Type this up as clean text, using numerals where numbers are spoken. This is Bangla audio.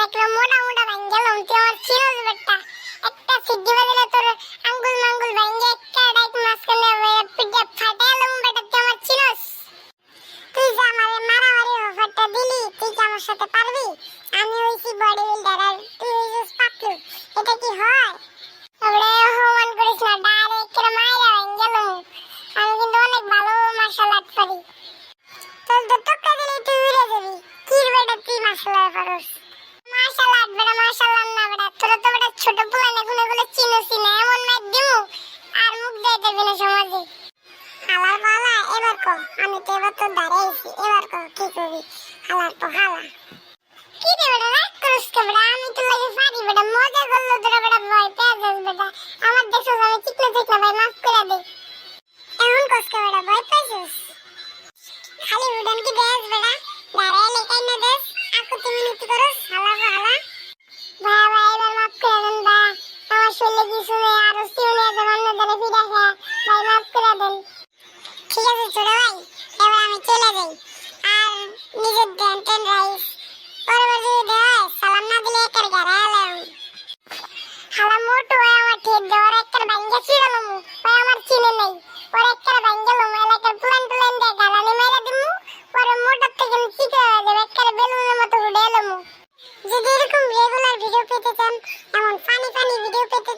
একটা মোটা মোটা ভাঙ গেলাম তুই আমার চিনোস বেটা একটা সিদ্ধি বাজলে তোর আঙ্গুল মাঙ্গুল ভাঙে একটা ডাইক মাঝখানে পিঠে ফাটাইলাম বেটা তুই আমার চিনোস তুই যা আমারে মারামারি অফারটা দিলি তুই কি আমার সাথে পারবি আমি হইছি বডি বিল্ডার আর তুই হইছিস পাতলু এটা কি হয় ওরে হমান করিস না ডাইরেক্ট করে মাইরা ভাঙ গেলাম আমি কিন্তু অনেক ভালো মার্শাল আর্ট পারি তোর তো টক্কা দিলে তুই উড়ে যাবি কি বেটা তুই মার্শাল আর্ট পারোস মার্শাল আর্ট বেটা মার্শাল আর্ট না বেটা তোরা তো বেটা ছোট পোলা এগুলো চিনোসি না এমন মাইর দিমু আর মুখ দিয়ে দেবি না সমাজে হালার পালা এবার কো আমি তো এবার তো দাঁড়াইছি এবার কো কি করবি হালার তো হালা কি রে বেটা রাগ করিস কে বেটা আমি তো লাগে পারি বেটা মজা করলো তোরা বেটা ভয় পেয়ে যাস বেটা আমার দেখছস আমি চিকনা চিকনা ভাই মাফ করে দে এমন কস কে বেটা ভয় পেয়েছিস খালি উড়ন কি দেশ বেটা দাঁড়াইলে কাই না দেশ আকু তুমি নীতি করস হালা হালা ভাই ভাই এবার মাফ করে দেন ভাই আমার শরীরে কিছু নেই আর সিউনে জমান্য ধরে ফিরে আসে ভাই মাফ করে দেন ঠিক আছে ছোট ভাই এবার আমি চলে যাই আর নিজের দেন টেন রাইস পরে যদি দেয় সালাম না দিলে একার ঘরে এলাম হালা মোটু ভাই আমার ঠিক দেওয়ার একটার ভাঙ্গে ছিড়ালাম ভাই আমার চিনে নেই পরে একটার ভাঙ্গে লম এলাকার প্লান প্লান দিয়ে গালানি মেরে দিমু পরে মোটর থেকে চিকে হয়ে যাবে একটার বেলুনের মতো উড়ে এলাম যদি এরকম রেগুলার ভিডিও পেতে চান এমন ফানি ফানি ভিডিও পেতে